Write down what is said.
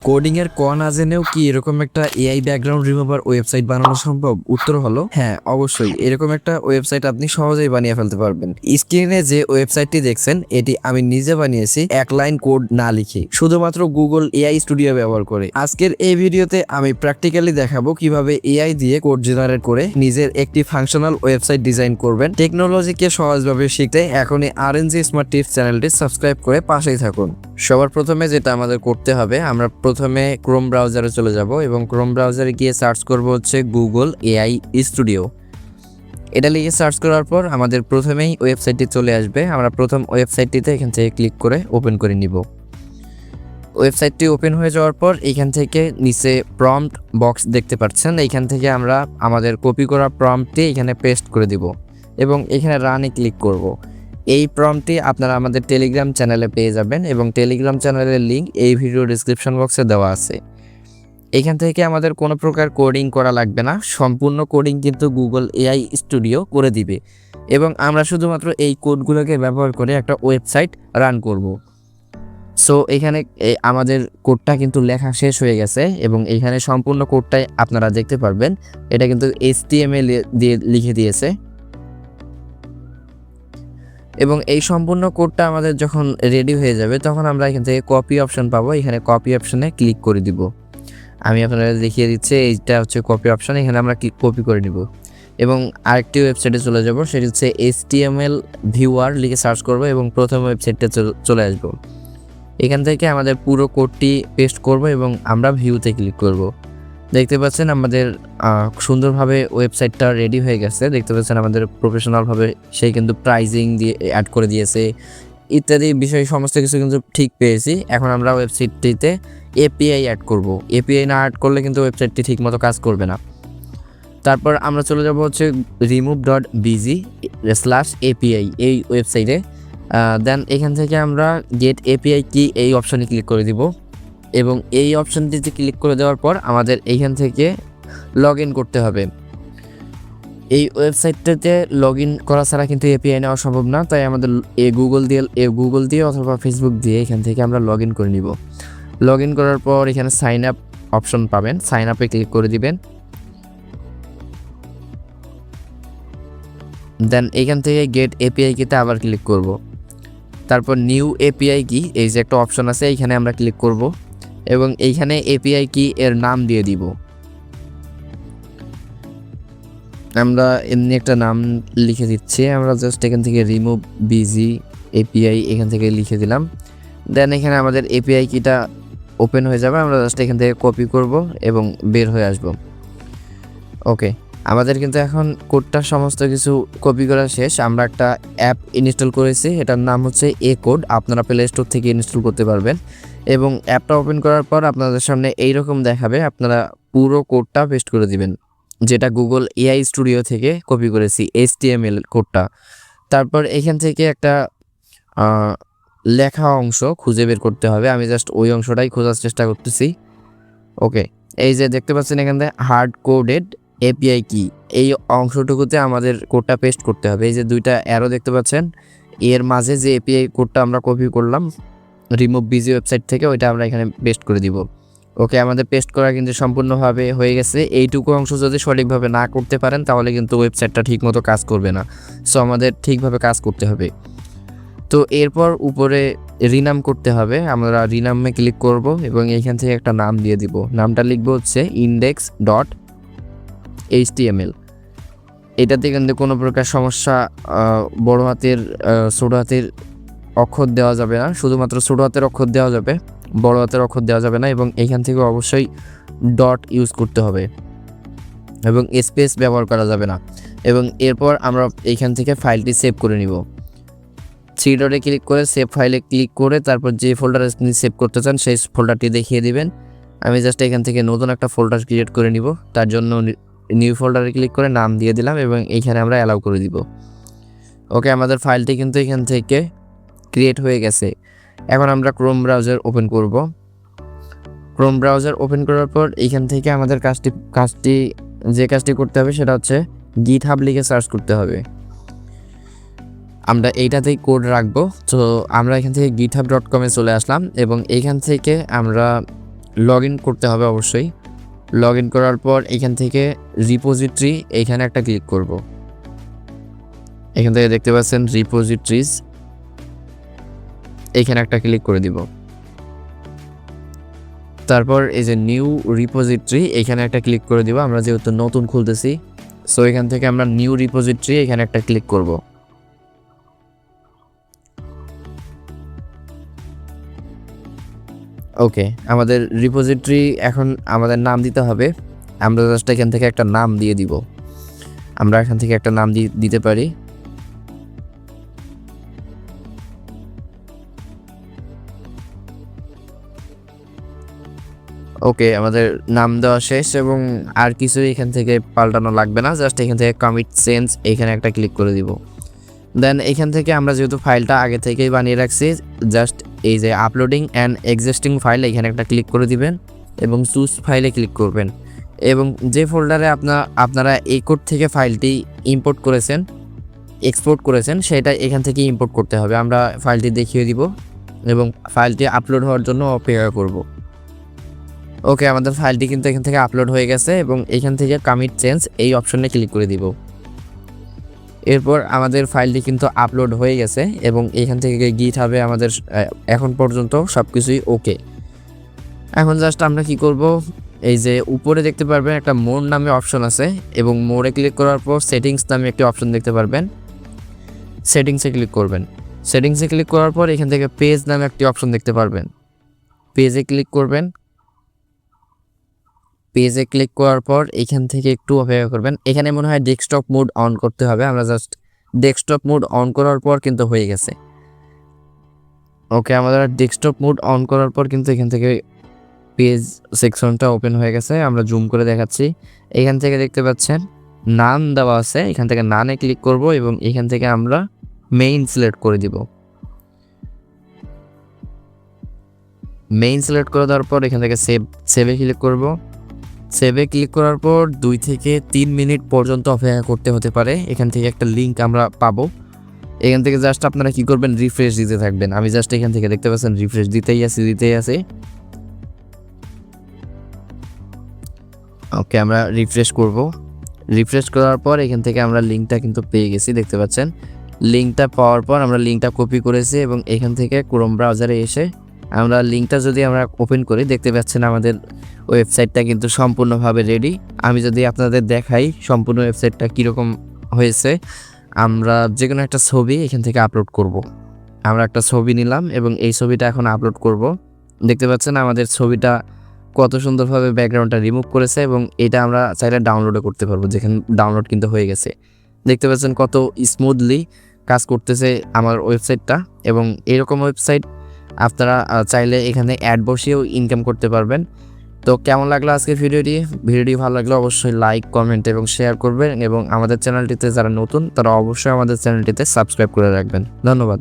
Coding এর ক না জেনেও কি এরকম একটা এআই ব্যাকগ্রাউন্ড রিমুভার ওয়েবসাইট বানানো সম্ভব? উত্তর হলো হ্যাঁ, অবশ্যই এরকম একটা ওয়েবসাইট আপনি সহজেই বানিয়ে ফেলতে পারবেন। স্ক্রিনে যে ওয়েবসাইটটি দেখছেন এটি আমি নিজে বানিয়েছি এক লাইন কোড না লিখে, শুধুমাত্র গুগল এআই স্টুডিও ব্যবহার করে। আজকের এই ভিডিওতে আমি প্র্যাকটিক্যালি দেখাবো কিভাবে এআই দিয়ে কোড জেনারেট করে নিজের একটি ফাংশনাল ওয়েবসাইট ডিজাইন করবেন। টেকনোলজিকে সহজভাবে শিখতে এখনই আরএনজি স্মার্ট টিপস চ্যানেলটি সাবস্ক্রাইব করে পাশেই থাকুন। সবার প্রথমে যেটা আমাদের করতে হবে, আমরা প্রথমে ক্রোম ব্রাউজারে চলে যাব এবং ক্রোম ব্রাউজারে গিয়ে সার্চ করব হচ্ছে গুগল এআই স্টুডিও। এটা লিখে সার্চ করার পর আমাদের প্রথমেই ওয়েবসাইটটি চলে আসবে। আমরা প্রথম ওয়েবসাইটটিতে এখান থেকে ক্লিক করে ওপেন করে নিব। ওয়েবসাইটটি ওপেন হয়ে যাওয়ার পর এইখান থেকে নিচে প্রম্পট বক্স দেখতে পাচ্ছেন, এইখান থেকে আমরা আমাদের কপি করা প্রম্পটটি এখানে পেস্ট করে দিব এবং এখানে রানে ক্লিক করব। এই প্রম্পটটি আপনারা আমাদের টেলিগ্রাম চ্যানেলে পেয়ে যাবেন এবং টেলিগ্রাম চ্যানেলের লিঙ্ক এই ভিডিও ডিসক্রিপশন বক্সে দেওয়া আছে। এখান থেকে আমাদের কোনো প্রকার কোডিং করা লাগবে না, সম্পূর্ণ কোডিং কিন্তু গুগল এআই স্টুডিও করে দিবে এবং আমরা শুধুমাত্র এই কোডগুলোকে ব্যবহার করে একটা ওয়েবসাইট রান করব। সো এখানে আমাদের কোডটা কিন্তু লেখা শেষ হয়ে গেছে এবং এখানে সম্পূর্ণ কোডটাই আপনারা দেখতে পারবেন। এটা কিন্তু HTML দিয়ে লিখে দিয়েছে এবং এই সম্পূর্ণ কোডটা আমাদের যখন রেডি হয়ে যাবে তখন আমরা এখান থেকে কপি অপশন পাবো। এখানে কপি অপশনে ক্লিক করে দিব। আমি আপনাদের দেখিয়ে দিচ্ছি, এইটা হচ্ছে কপি অপশন। এখানে আমরা কপি করে নিব এবং আরেকটি ওয়েবসাইটে চলে যাব, সেটি হচ্ছে HTML ভিউয়ার লিখে সার্চ করব এবং প্রথম ওয়েবসাইটে চলে আসব। এখান থেকে আমাদের পুরো কোডটি পেস্ট করব এবং আমরা ভিউতে ক্লিক করব। দেখতে পাচ্ছেন আমাদের সুন্দরভাবে ওয়েবসাইটটা রেডি হয়ে গেছে। দেখতে পাচ্ছেন আমাদের প্রফেশনালভাবে সেই কিন্তু প্রাইজিং দিয়ে অ্যাড করে দিয়েছে, ইত্যাদি বিষয় সমস্ত কিছু কিন্তু ঠিক পেয়েছি। এখন আমরা ওয়েবসাইটটিতে এপিআই অ্যাড করব। এপিআই না অ্যাড করলে কিন্তু ওয়েবসাইটটি ঠিকমতো কাজ করবে না। তারপর আমরা চলে যাব হচ্ছে remove.bg/API এই ওয়েবসাইটে। দেন এখান থেকে আমরা গেট এপিআই কি এই অপশনে ক্লিক করে দিব এবং এই অপশনটিতে ক্লিক করে দেওয়ার পর আমাদের এইখান থেকে লগ ইন করতে হবে। এই ওয়েবসাইটটাতে লগ ইন করা ছাড়া কিন্তু এপিআই নেওয়া সম্ভব না, তাই আমাদের গুগল দিয়ে অথবা ফেসবুক দিয়ে এখান থেকে আমরা লগ ইন করে নিব। লগ ইন করার পর এখানে সাইন আপ অপশন পাবেন, সাইন আপে ক্লিক করে দিবেন। দেন এখান থেকে গেট এপিআই কিতে আবার ক্লিক করব। তারপর নিউ এপিআই কি এই যে একটা অপশন আছে, এইখানে আমরা ক্লিক করব এবং এইখানে এপিআই কি এর নাম দিয়ে দিব। আমরা এমনি একটা নাম লিখে দিচ্ছি, আমরা জাস্ট এখান থেকে রিমুভ বিজি এপিআই এখান থেকে লিখে দিলাম। দেন এখানে আমাদের এপিআই কিটা ওপেন হয়ে যাবে, আমরা জাস্ট এখান থেকে কপি করব এবং বের হয়ে আসব। ওকে, আমাদের কিন্তু এখন কোডটা সমস্ত কিছু কপি করা শেষ। আমরা একটা অ্যাপ ইনস্টল করেছি, এটার নাম হচ্ছে কোড। আপনারা প্লে স্টোর থেকে ইনস্টল করতে পারবেন এবং অ্যাপটা ওপেন করার পর আপনাদের সামনে এইরকম দেখাবে। আপনারা পুরো কোডটা পেস্ট করে দিবেন, যেটা গুগল এআই স্টুডিও থেকে কপি করেছি HTML কোডটা। তারপর এখান থেকে একটা লেখা অংশ খুঁজে বের করতে হবে। আমি জাস্ট ওই অংশটাই খোঁজার চেষ্টা করতেছি। ওকে, এই যে দেখতে পাচ্ছেন এখান থেকে হার্ড কোডেড এপিআই কি, এই অংশটুকুতে আমাদের কোডটা পেস্ট করতে হবে। এই যে দুইটা অ্যারো দেখতে পাচ্ছেন, এর মাঝে যে এপিআই কোডটা আমরা কপি করলাম রিমুভ বিজি ওয়েবসাইট থেকে, ওইটা আমরা এখানে পেস্ট করে দিব। ওকে, আমাদের পেস্ট করা কিন্তু সম্পূর্ণভাবে হয়ে গেছে। এইটুকু অংশ যদি সঠিকভাবে না করতে পারেন তাহলে কিন্তু ওয়েবসাইটটা ঠিকমতো কাজ করবে না। সো আমাদের ঠিকভাবে কাজ করতে হবে। তো এরপর উপরে রিনাম করতে হবে, আমরা রিনামে ক্লিক করব এবং এইখান থেকে একটা নাম দিয়ে দিব। নামটা লিখবো হচ্ছে index.html। এটাতে কিন্তু কোনো প্রকার সমস্যা বড় হাতের ছোটো হাতের অক্ষর দেওয়া যাবে না, শুধুমাত্র ছোটো হাতের অক্ষর দেওয়া যাবে, বড় হাতের অক্ষর দেওয়া যাবে না এবং এইখান থেকে অবশ্যই ডট ইউজ করতে হবে এবং স্পেস ব্যবহার করা যাবে না। এবং এরপর আমরা এইখান থেকে ফাইলটি সেভ করে নিব। 3 ডটে ক্লিক করে সেভ ফাইলে ক্লিক করে তারপর যে ফোল্ডারে আপনি সেভ করতে চান সেই ফোল্ডারটি দেখিয়ে দিবেন। আমি জাস্ট এখান থেকে নতুন একটা ফোল্ডার ক্রিয়েট করে নিব, তার জন্য নিউ ফোল্ডারে ক্লিক করে নাম দিয়ে দিলাম এবং এইখানে আমরা অ্যালাউ করে দিব। ওকে, আমাদের ফাইলটি কিন্তু এখান থেকে ক্রিয়েট হয়ে গেছে। এখন আমরা ক্রোম ব্রাউজার ওপেন করব। ক্রোম ব্রাউজার ওপেন করার পর এইখান থেকে আমাদের কাজটি করতে হবে সেটা হচ্ছে গিটহাব লিখে সার্চ করতে হবে। আমরা এইটাতেই কোড রাখবো। তো আমরা এখান থেকে github.com চলে আসলাম এবং এইখান থেকে আমরা লগ ইন করতে হবে অবশ্যই। লগ ইন করার পর এখান থেকে রিপোজিটরি এইখানে একটা ক্লিক করব। এখান থেকে দেখতে পাচ্ছেন রিপোজিটরিজ, এইখানে একটা ক্লিক করে দিব। তারপর এই যে নিউ রিপোজিটরি এখানে একটা ক্লিক করে দিব, আমরা যেহেতু নতুন খুলতেছি। সো এখান থেকে আমরা নিউ রিপোজিটরি এখানে একটা ক্লিক করব। ওকে, আমাদের রিপোজিটরি এখন আমাদের নাম দিতে হবে। আমরা জাস্ট এখান থেকে একটা নাম দিয়ে দিব। আমরা এখান থেকে একটা নাম দিতে পারি। ওকে, আমাদের নাম দেওয়া শেষ এবং আর কিছুই এখান থেকে পাল্টানো লাগবে না। জাস্ট এখান থেকে কমিট চেঞ্জ এখানে একটা ক্লিক করে দিব। দেন এখান থেকে আমরা যেহেতু ফাইলটা আগে থেকেই বানিয়ে রাখছি, জাস্ট এই যে আপলোডিং অ্যান্ড এক্সিস্টিং ফাইল এখানে একটা ক্লিক করে দিবেন এবং চুজ ফাইলে ক্লিক করবেন এবং যে ফোল্ডারে আপনারা এই কোড থেকে ফাইলটি ইম্পোর্ট করেছেন, এক্সপোর্ট করেছেন, সেটা এখান থেকে ইম্পোর্ট করতে হবে। আমরা ফাইলটি দেখিয়ে দিব এবং ফাইলটি আপলোড হওয়ার জন্য অপেক্ষা করব। ওকে, আমাদের ফাইলটি কিন্তু এখান থেকে আপলোড হয়ে গেছে এবং এখান থেকে কমিট চেঞ্জ এই অপশনে ক্লিক করে দিব। এরপর আমাদের ফাইলটি কিন্তু আপলোড হয়ে গেছে এবং এখান থেকে গিটহাবে আমাদের এখন পর্যন্ত সব কিছুই ওকে। এখন জাস্ট আমরা কি করব, এই যে উপরে দেখতে পারবেন একটা মোর নামে অপশন আছে এবং মোরে ক্লিক করার পর সেটিংস নামে একটি অপশন দেখতে পারবেন। সেটিংসে ক্লিক করবেন। সেটিংসে ক্লিক করার পর এখান থেকে পেজ নামে একটি অপশন দেখতে পারবেন। পেজে ক্লিক করবেন। পেজে ক্লিক করার পর এখান থেকে একটু অপেক্ষা করবেন। এখানে মনে হয় ডেস্কটপ মোড অন করতে হবে। আমরা জাস্ট ডেস্কটপ মোড অন করার পর কিন্তু হয়ে গেছে। ওকে, আমাদের ডেস্কটপ মোড অন করার পর কিন্তু এখান থেকে পেজ সেকশনটা ওপেন হয়ে গেছে। আমরা জুম করে দেখাচ্ছি। এখান থেকে দেখতে পাচ্ছেন নান দেওয়া আছে, এখান থেকে নানে ক্লিক করব এবং এখান থেকে আমরা মেইন সিলেক্ট করে দিব। মেইন সিলেক্ট করে দেওয়ার পর এখান থেকে সেভে ক্লিক করব। সেভে ক্লিক করার পর 2 থেকে 3 মিনিট পর্যন্ত অপেক্ষা করতে হতে পারে। এখান থেকে একটা লিঙ্ক আমরা পাবো। এখান থেকে জাস্ট আপনারা কি করবেন, রিফ্রেশ দিতে থাকবেন। আমি জাস্ট এখান থেকে দেখতে পাচ্ছেন রিফ্রেশ দিতেই আছে। ওকে, আমরা রিফ্রেশ করব। রিফ্রেশ করার পর এখান থেকে আমরা লিঙ্কটা কিন্তু পেয়ে গেছি, দেখতে পাচ্ছেন। লিঙ্কটা পাওয়ার পর আমরা লিঙ্কটা কপি করেছি এবং এখান থেকে ক্রোম ব্রাউজারে এসে আমরা লিঙ্কটা যদি আমরা ওপেন করি, দেখতে পাচ্ছেন আমাদের ওয়েবসাইটটা কিন্তু সম্পূর্ণভাবে রেডি। আমি যদি আপনাদের দেখাই সম্পূর্ণ ওয়েবসাইটটা কীরকম হয়েছে, আমরা যে কোনো একটা ছবি এখান থেকে আপলোড করব। আমরা একটা ছবি নিলাম এবং এই ছবিটা এখন আপলোড করব। দেখতে পাচ্ছেন আমাদের ছবিটা কত সুন্দরভাবে ব্যাকগ্রাউন্ডটা রিমুভ করেছে এবং এটা আমরা চাইলে ডাউনলোডও করতে পারবো, যেখানে ডাউনলোড কিন্তু হয়ে গেছে। দেখতে পাচ্ছেন কত স্মুথলি কাজ করতেছে আমার ওয়েবসাইটটা। এবং এরকম ওয়েবসাইট আপনারা চাইলে এখানে অ্যাড বসিয়েও ইনকাম করতে পারবেন। তো কেমন লাগলো আজকের ভিডিওটি ভালো লাগলে অবশ্যই লাইক, কমেন্ট এবং শেয়ার করবেন এবং আমাদের চ্যানেলটিতে যারা নতুন তারা অবশ্যই আমাদের চ্যানেলটিতে সাবস্ক্রাইব করে রাখবেন। ধন্যবাদ।